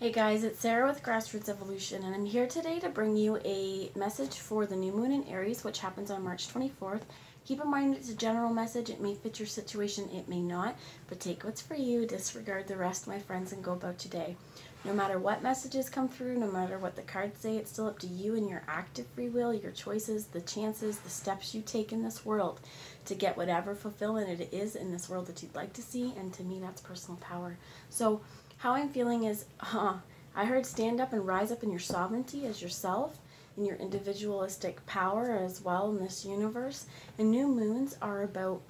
Hey guys, it's Sarah with Grassroots Evolution, and I'm here today to bring you a message for the new moon in Aries, which happens on March 24th. Keep in mind it's a general message. It may fit your situation, it may not, but take what's for you, disregard the rest, my friends, and go about your day. No matter what messages come through, no matter what the cards say, it's still up to you and your active free will, your choices, the chances, the steps you take in this world to get whatever fulfillment it is in this world that you'd like to see, and to me that's personal power. So how I'm feeling is, I heard stand up and rise up in your sovereignty as yourself, in your individualistic power as well in this universe. And new moons are about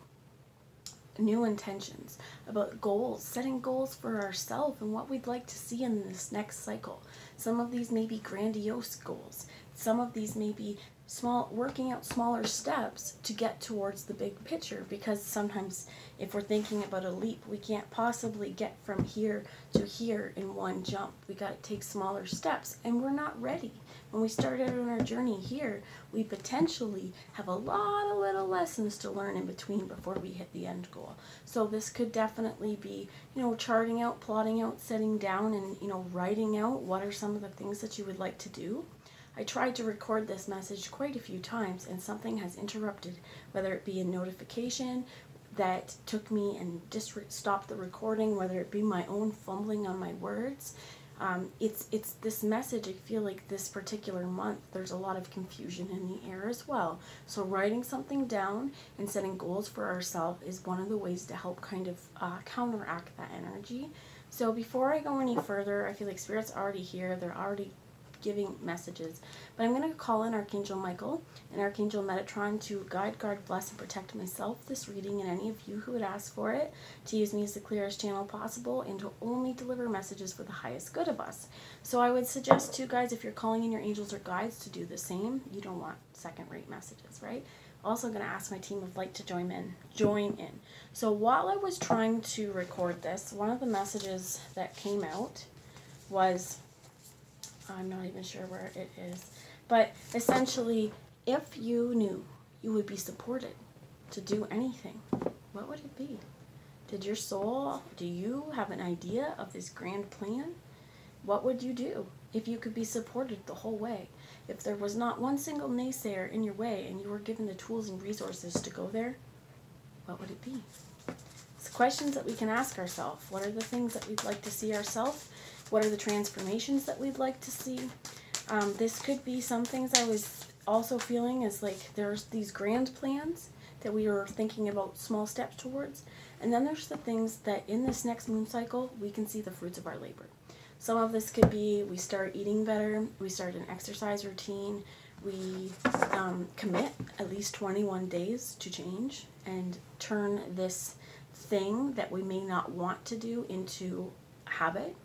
new intentions, about goals, setting goals for ourselves and what we'd like to see in this next cycle. Some of these may be grandiose goals. Some of these may be small, working out smaller steps to get towards the big picture, because sometimes if we're thinking about a leap, we can't possibly get from here to here in one jump. We got to take smaller steps, and we're not ready. When we started on our journey here, we potentially have a lot of little lessons to learn in between before we hit the end goal. So this could definitely be, charting out, plotting out, setting down, and, writing out what are some of the things that you would like to do. I tried to record this message quite a few times, and something has interrupted, whether it be a notification that took me and just stopped the recording, whether it be my own fumbling on my words. It's this message. I feel like this particular month there's a lot of confusion in the air as well. So writing something down and setting goals for ourselves is one of the ways to help kind of counteract that energy. So before I go any further, I feel like Spirit's already here. They're already giving messages, but I'm going to call in Archangel Michael and Archangel Metatron to guide, guard, bless, and protect myself, this reading, and any of you who would ask for it, to use me as the clearest channel possible and to only deliver messages for the highest good of us. So I would suggest to you guys, if you're calling in your angels or guides, to do the same. You don't want second-rate messages, right? Also going to ask my team of light to join in. So while I was trying to record this, one of the messages that came out was, I'm not even sure where it is, but essentially, if you knew you would be supported to do anything, what would it be? Do you have an idea of this grand plan? What would you do if you could be supported the whole way? If there was not one single naysayer in your way and you were given the tools and resources to go there, what would it be? It's questions that we can ask ourselves. What are the things that we'd like to see ourselves? What are the transformations that we'd like to see? This could be some things I was also feeling as like there's these grand plans that we are thinking about small steps towards. And then there's the things that in this next moon cycle, we can see the fruits of our labor. Some of this could be we start eating better, we start an exercise routine, we commit at least 21 days to change and turn this thing that we may not want to do into habit.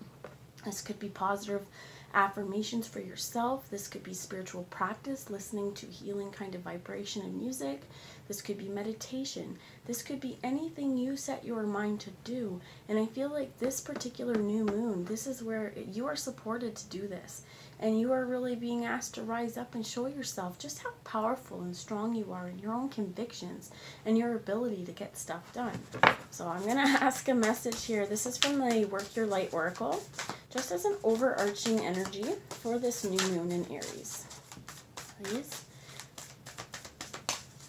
This could be positive affirmations for yourself. This could be spiritual practice, listening to healing kind of vibration and music. This could be meditation. This could be anything you set your mind to do. And I feel like this particular new moon, this is where you are supported to do this. And you are really being asked to rise up and show yourself just how powerful and strong you are in your own convictions and your ability to get stuff done. So I'm going to ask a message here. This is from the Work Your Light Oracle, just as an overarching energy for this new moon in Aries. Please.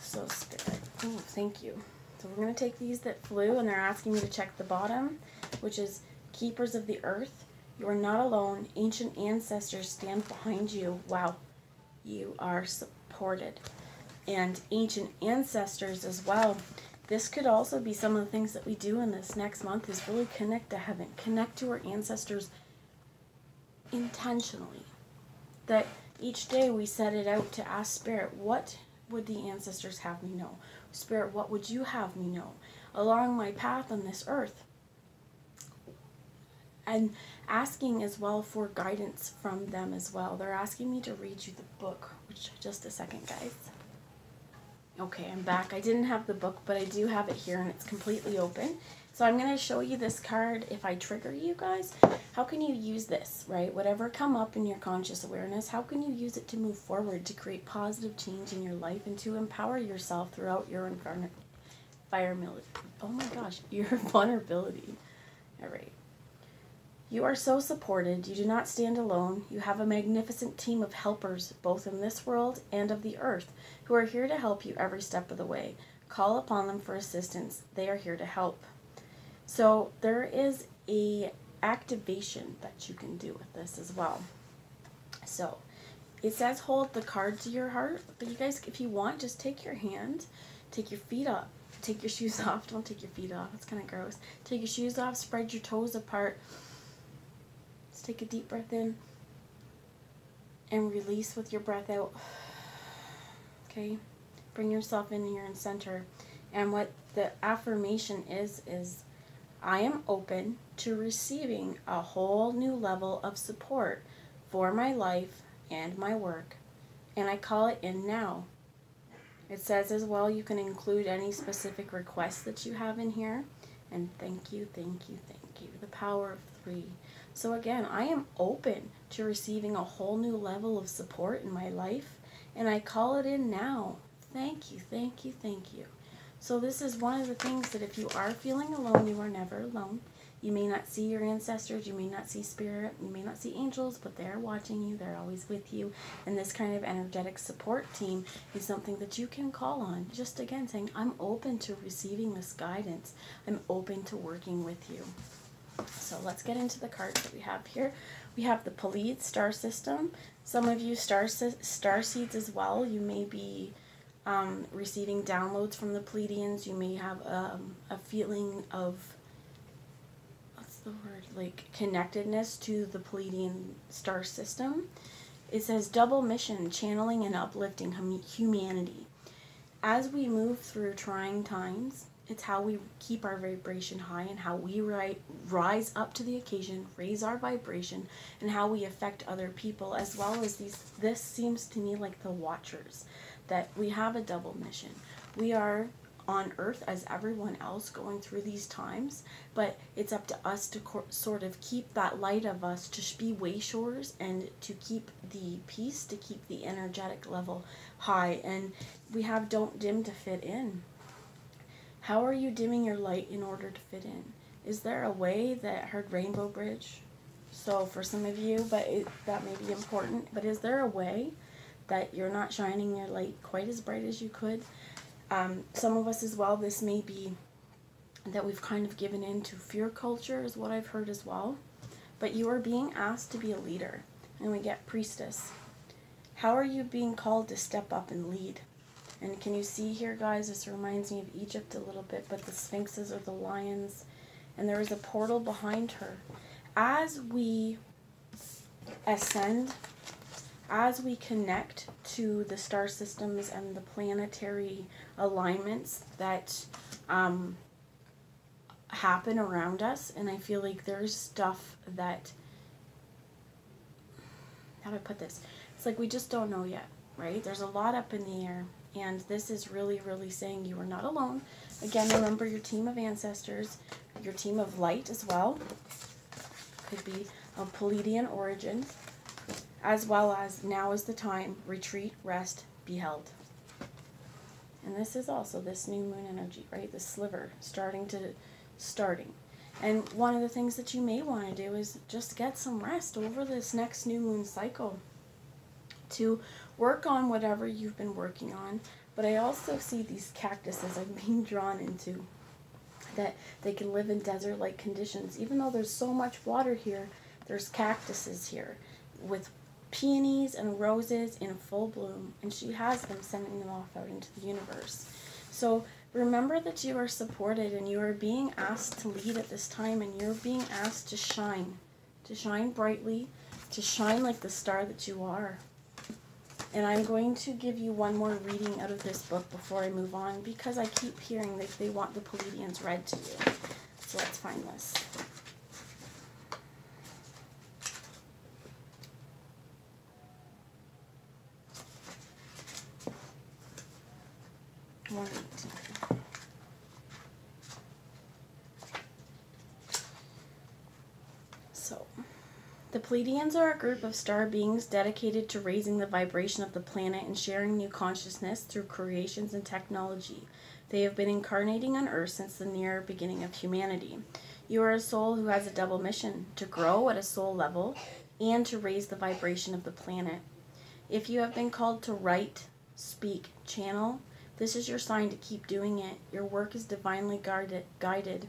So Spirit. Oh, thank you. So we're going to take these that flew, and they're asking me to check the bottom, which is Keepers of the Earth. You are not alone. Ancient ancestors stand behind you. Wow. You are supported. And ancient ancestors as well. This could also be some of the things that we do in this next month is really connect to heaven. Connect to our ancestors intentionally. That each day we set it out to ask Spirit, what would the ancestors have me know? Spirit, what would you have me know along my path on this earth? And asking as well for guidance from them as well. They're asking me to read you the book, which, just a second, guys. Okay, I'm back. I didn't have the book, but I do have it here, and it's completely open. So I'm going to show you this card. If I trigger you guys, how can you use this, right? Whatever come up in your conscious awareness, how can you use it to move forward, to create positive change in your life, and to empower yourself throughout your your vulnerability. All right. You are so supported. You do not stand alone. You have a magnificent team of helpers, both in this world and of the earth, who are here to help you every step of the way. Call upon them for assistance. They are here to help. So there is a activation that you can do with this as well. So it says hold the card to your heart, but you guys, if you want, just take your hand, take your feet up, take your shoes off. Don't take your feet off. It's kind of gross. Take your shoes off, spread your toes apart. Just take a deep breath in and release with your breath out. Okay? Bring yourself in here in center. And what the affirmation is I am open to receiving a whole new level of support for my life and my work. And I call it in now. It says as well you can include any specific requests that you have in here. And thank you, thank you, thank you. The power of 3. So again, I am open to receiving a whole new level of support in my life. And I call it in now. Thank you, thank you, thank you. So this is one of the things that if you are feeling alone, you are never alone. You may not see your ancestors, you may not see spirit, you may not see angels, but they're watching you, they're always with you. And this kind of energetic support team is something that you can call on. Just again saying, I'm open to receiving this guidance. I'm open to working with you. So let's get into the cards that we have here. We have the Pleiades star system. Some of you star seeds as well. You may be receiving downloads from the Pleiadians. You may have a feeling of, what's the word, like connectedness to the Pleiadian star system. It says double mission, channeling and uplifting humanity. As we move through trying times, it's how we keep our vibration high and how we rise up to the occasion, raise our vibration, and how we affect other people, as well as this seems to me like the Watchers, that we have a double mission. We are on earth as everyone else going through these times, but it's up to us to sort of keep that light of us, to be wayshores and to keep the peace, to keep the energetic level high. And we have don't dim to fit in. How are you dimming your light in order to fit in? Is there a way that I heard Rainbow Bridge? So for some of you, that may be important, but is there a way that you're not shining your light quite as bright as you could? Some of us as well, this may be that we've kind of given in to fear culture is what I've heard as well. But you are being asked to be a leader. And we get Priestess. How are you being called to step up and lead? And can you see here, guys, this reminds me of Egypt a little bit, but the sphinxes are the lions. And there is a portal behind her. As we ascend, as we connect to the star systems and the planetary alignments that happen around us, and I feel like there's stuff that, how do I put this? It's like we just don't know yet, right? There's a lot up in the air. And this is really, really saying you are not alone. Again, remember your team of ancestors, your team of light as well. Could be of Pleiadian origin. As well as now is the time, retreat, rest, be held. And this is also this new moon energy, right? The sliver, starting. And one of the things that you may want to do is just get some rest over this next new moon cycle to work on whatever you've been working on. But I also see these cactuses I'm being drawn into, that they can live in desert-like conditions. Even though there's so much water here, there's cactuses here with peonies and roses in full bloom, and she has them, sending them off out into the universe. So remember that you are supported and you are being asked to lead at this time, and you're being asked to shine brightly, to shine like the star that you are. And I'm going to give you one more reading out of this book before I move on, because I keep hearing that they want the Pleiadians read to you. So let's find this. So, the Pleiadians are a group of star beings dedicated to raising the vibration of the planet and sharing new consciousness through creations and technology. They have been incarnating on Earth since the near beginning of humanity. You are a soul who has a double mission, to grow at a soul level and to raise the vibration of the planet. If you have been called to write, speak, channel, this is your sign to keep doing it. Your work is divinely guided.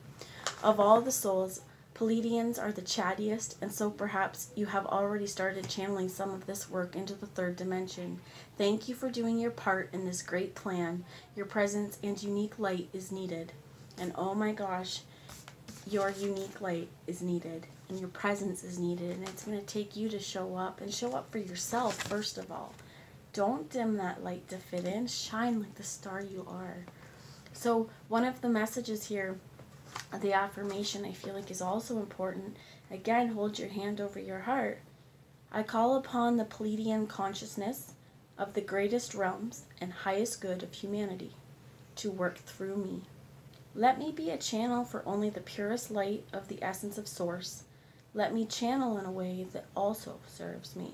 Of all the souls, Pleiadians are the chattiest, and so perhaps you have already started channeling some of this work into the third dimension. Thank you for doing your part in this great plan. Your presence and unique light is needed. And oh my gosh, your unique light is needed, and your presence is needed, and it's going to take you to show up, and show up for yourself first of all. Don't dim that light to fit in. Shine like the star you are. So one of the messages here, the affirmation, I feel like is also important. Again, hold your hand over your heart. I call upon the Pleiadian consciousness of the greatest realms and highest good of humanity to work through me. Let me be a channel for only the purest light of the essence of Source. Let me channel in a way that also serves me.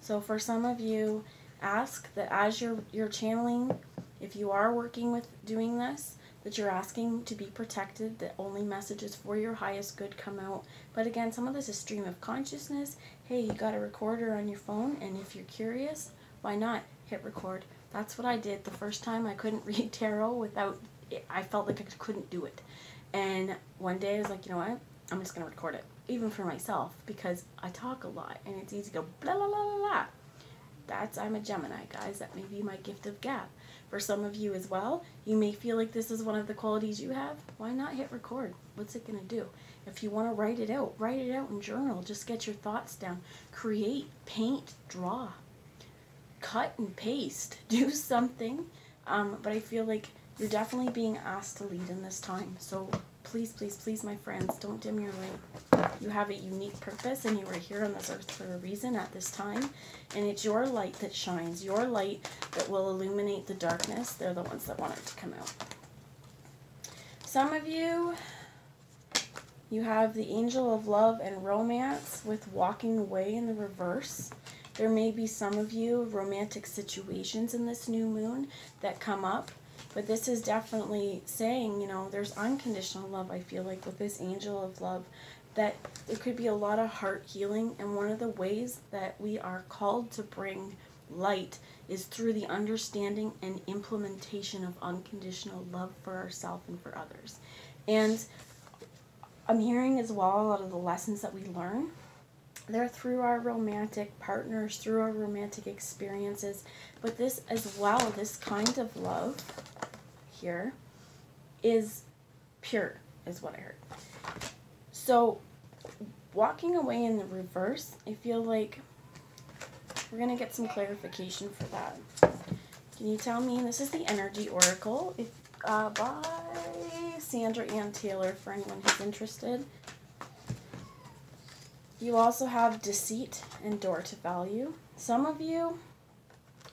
So for some of you, ask that as you're channeling, if you are working with doing this, that you're asking to be protected, that only messages for your highest good come out. But again, some of this is stream of consciousness. Hey, you got a recorder on your phone, and if you're curious, why not hit record? That's what I did the first time. I couldn't read tarot without, I felt like I couldn't do it. And one day I was like, you know what? I'm just going to record it, even for myself, because I talk a lot, and it's easy to go blah, blah, blah, blah, blah. I'm a Gemini, guys. That may be my gift of gab. For some of you as well, you may feel like this is one of the qualities you have. Why not hit record? What's it going to do? If you want to write it out and journal. Just get your thoughts down. Create, paint, draw, cut and paste. Do something. But I feel like you're definitely being asked to lead in this time. So please, please, please, my friends, don't dim your light. You have a unique purpose, and you are here on this earth for a reason at this time. And it's your light that shines, your light that will illuminate the darkness. They're the ones that want it to come out. Some of you, you have the angel of love and romance with walking away in the reverse. There may be some of you romantic situations in this new moon that come up. But this is definitely saying, you know, there's unconditional love, I feel like, with this angel of love, that there could be a lot of heart healing. And one of the ways that we are called to bring light is through the understanding and implementation of unconditional love for ourselves and for others. And I'm hearing as well a lot of the lessons that we learn, they're through our romantic partners, through our romantic experiences. But this as well, this kind of love here is pure, is what I heard. So walking away in the reverse, I feel like we're going to get some clarification for that. Can you tell me, this is the Energy Oracle by Sandra Ann Taylor, for anyone who's interested. You also have deceit and door to value. Some of you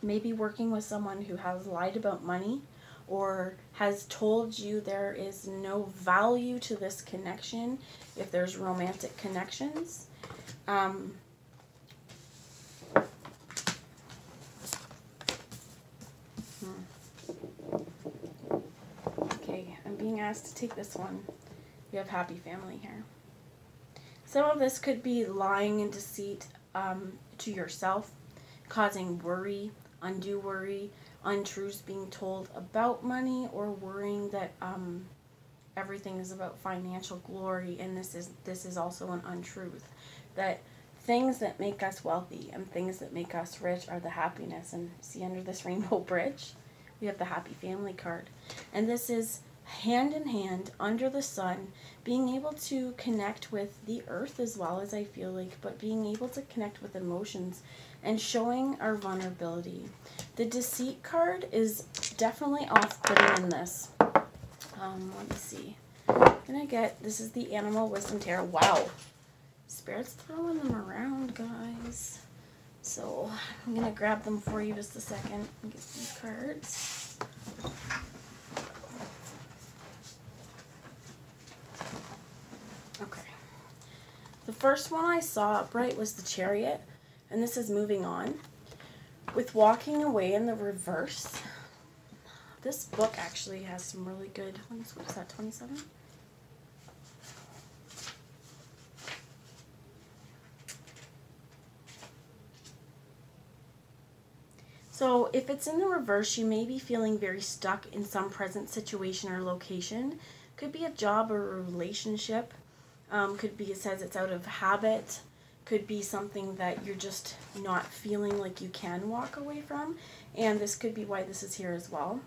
may be working with someone who has lied about money or has told you there is no value to this connection if there's romantic connections. Okay, I'm being asked to take this one. We have happy family here. Some of this could be lying and deceit to yourself, causing worry, undue worry, untruths being told about money, or worrying that everything is about financial glory. And this is also an untruth, that things that make us wealthy and things that make us rich are the happiness. And see, under this rainbow bridge, we have the happy family card. And this is hand in hand, under the sun, being able to connect with the earth as well, as I feel like, but being able to connect with emotions and showing our vulnerability. The deceit card is definitely off-putting in this. Let me see. This is the Animal Wisdom Tarot. Wow. Spirit's throwing them around, guys. So I'm going to grab them for you just a second and get these cards. Okay. The first one I saw upright was the Chariot, and this is moving on. With walking away in the reverse, this book actually has some really good ones. What is that, 27? So if it's in the reverse, you may be feeling very stuck in some present situation or location. Could be a job or a relationship. Could be, it says it's out of habit. Could be something that you're just not feeling like you can walk away from. And this could be why this is here as well.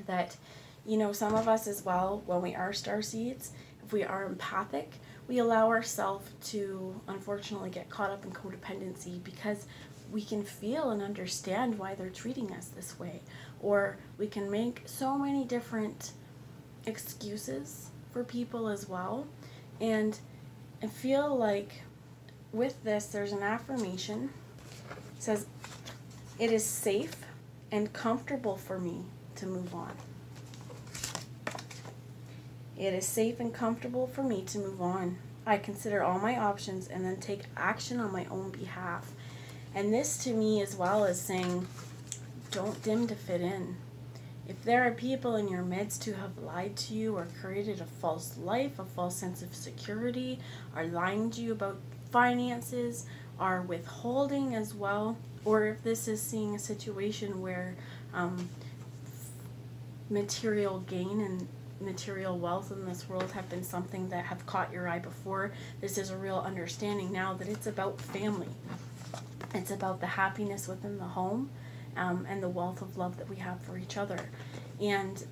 That, you know, some of us as well, when we are starseeds, if we are empathic, we allow ourselves to unfortunately get caught up in codependency because we can feel and understand why they're treating us this way. Or we can make so many different excuses for people as well. And I feel like with this, there's an affirmation. It says, it is safe and comfortable for me to move on. It is safe and comfortable for me to move on. I consider all my options and then take action on my own behalf. And this to me as well is saying, don't dim to fit in. If there are people in your midst who have lied to you or created a false life, a false sense of security, are lying to you about finances, are withholding as well, or if this is seeing a situation where material gain and material wealth in this world have been something that have caught your eye before, this is a real understanding now that it's about family. It's about the happiness within the home and the wealth of love that we have for each other. And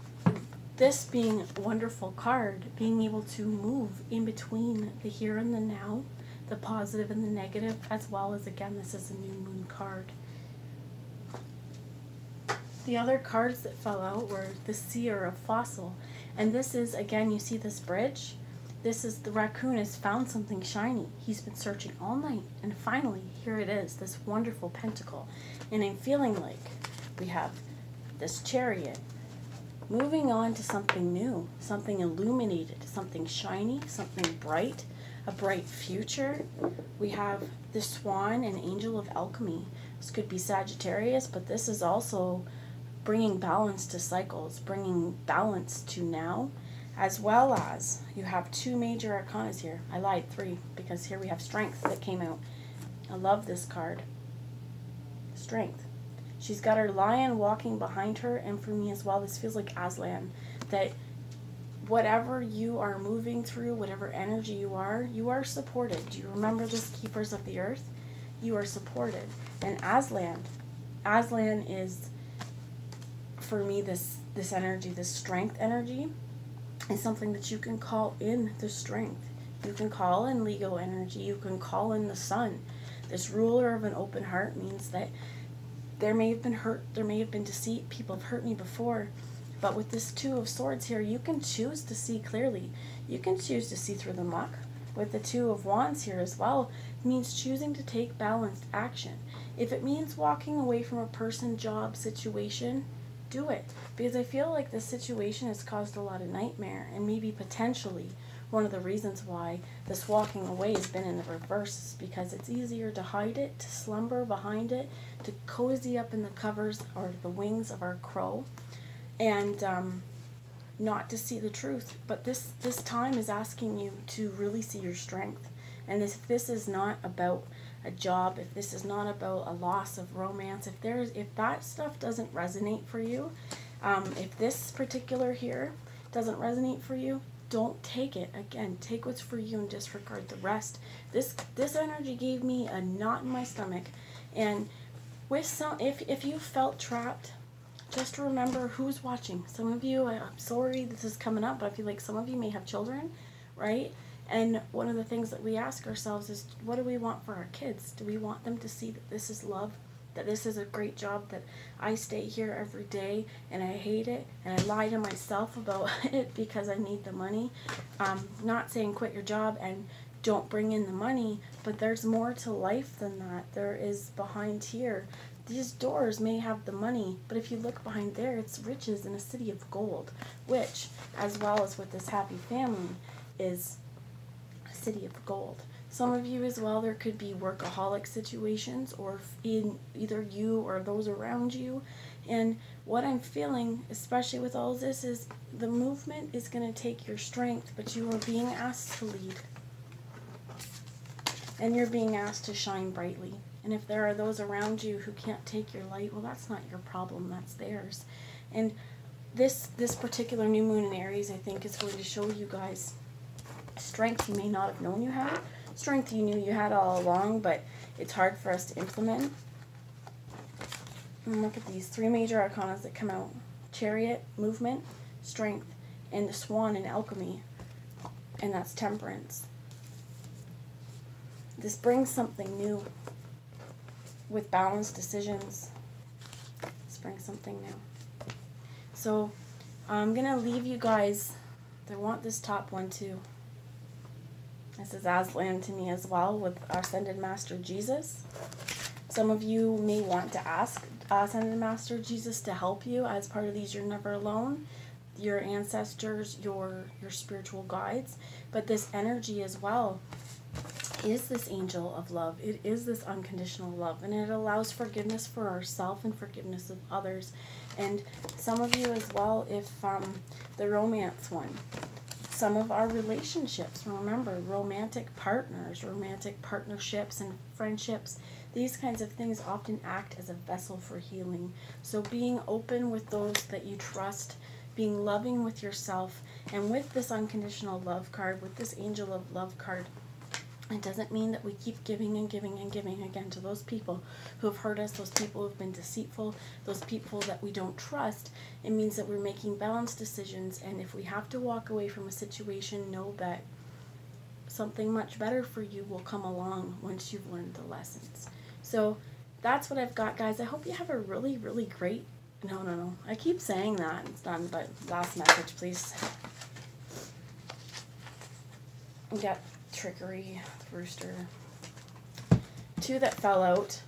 this being a wonderful card, being able to move in between the here and the now, the positive and the negative, as well as, again, this is a new moon card. The other cards that fell out were the seer of fossil. And this is, again, you see this bridge? This is, the raccoon has found something shiny. He's been searching all night, and finally, here it is, this wonderful pentacle. And I'm feeling like we have this chariot moving on to something new, something illuminated, something shiny, something bright, a bright future. We have the swan and angel of alchemy. This could be Sagittarius, but this is also bringing balance to cycles, bringing balance to now, as well as you have two major arcanas here. I lied, three, because here we have strength that came out. I love this card. Strength. She's got her lion walking behind her, and for me as well, this feels like Aslan, that whatever you are moving through, whatever energy you are supported. Do you remember this, Keepers of the Earth? You are supported. And Aslan is, for me, this energy, this strength energy, is something that you can call in the strength. You can call in Leo energy. You can call in the sun. This ruler of an open heart means that there may have been hurt, there may have been deceit, people have hurt me before, but with this Two of Swords here, you can choose to see clearly. You can choose to see through the muck. With the Two of Wands here as well, it means choosing to take balanced action. If it means walking away from a person, job, situation, do it. Because I feel like this situation has caused a lot of nightmare, and maybe potentially one of the reasons why this walking away has been in the reverse is because it's easier to hide it, to slumber behind it, to cozy up in the covers or the wings of our crow, and not to see the truth. But this time is asking you to really see your strength. And if this is not about a job, if this is not about a loss of romance, if that stuff doesn't resonate for you, if this particular here doesn't resonate for you, don't take it. Again, take what's for you and disregard the rest. This energy gave me a knot in my stomach. And with some, if you felt trapped, just remember who's watching. Some of you, I'm sorry this is coming up, but I feel like some of you may have children, right? And one of the things that we ask ourselves is, what do we want for our kids? Do we want them to see that this is love, that this is a great job, that I stay here every day and I hate it and I lie to myself about it because I need the money? Not saying quit your job and don't bring in the money, but there's more to life than that. There is behind here. These doors may have the money, but if you look behind there, it's riches in a city of gold, which, as well as with this happy family, is a city of gold. Some of you as well, there could be workaholic situations, or in either you or those around you. And what I'm feeling, especially with all this, is the movement is going to take your strength, but you are being asked to lead. And you're being asked to shine brightly. And if there are those around you who can't take your light, well, that's not your problem, that's theirs. And this particular new moon in Aries, I think, is going to show you guys strength you may not have known you had, strength you knew you had all along, but it's hard for us to implement. And look at these 3 major arcana that come out. Chariot, movement, strength, and the swan in alchemy, and that's temperance. This brings something new with balanced decisions. This brings something new. So I'm going to leave you guys. I want this top one too. This is Aslan to me as well, with Ascended Master Jesus. Some of you may want to ask Ascended Master Jesus to help you as part of these You're Never Alone, your ancestors, your spiritual guides. But this energy as well is this angel of love. It is this unconditional love, and it allows forgiveness for ourselves and forgiveness of others. And some of you as well, if the romance one, some of our relationships, remember, romantic partners, romantic partnerships and friendships, these kinds of things often act as a vessel for healing. So being open with those that you trust, being loving with yourself, and with this unconditional love card, with this angel of love card, it doesn't mean that we keep giving and giving and giving again to those people who have hurt us, those people who have been deceitful, those people that we don't trust. It means that we're making balanced decisions, and if we have to walk away from a situation, know that something much better for you will come along once you've learned the lessons. So that's what I've got, guys. I hope you have a really, really great... No. I keep saying that. It's done, but last message, please. We got Trickery, the Rooster. 2 that fell out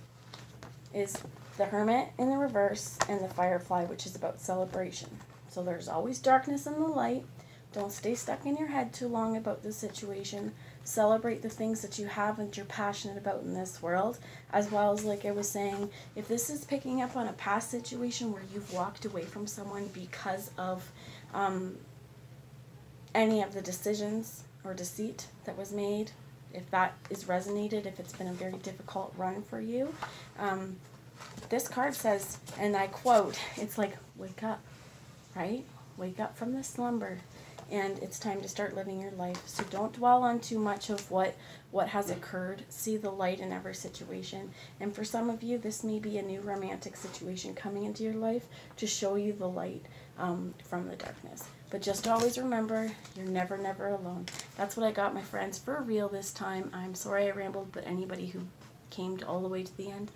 is the Hermit in the reverse and the Firefly, which is about celebration. So there's always darkness in the light. Don't stay stuck in your head too long about the situation. Celebrate the things that you have and you're passionate about in this world. As well as, like I was saying, if this is picking up on a past situation where you've walked away from someone because of any of the decisions or deceit that was made, if that is resonated, if it's been a very difficult run for you, this card says, and I quote, it's like, wake up, right? Wake up from the slumber. And it's time to start living your life. So don't dwell on too much of what has occurred. See the light in every situation. And for some of you, this may be a new romantic situation coming into your life to show you the light from the darkness. But just always remember, you're never, never alone. That's what I got, my friends, for real this time. I'm sorry I rambled, but anybody who came all the way to the end,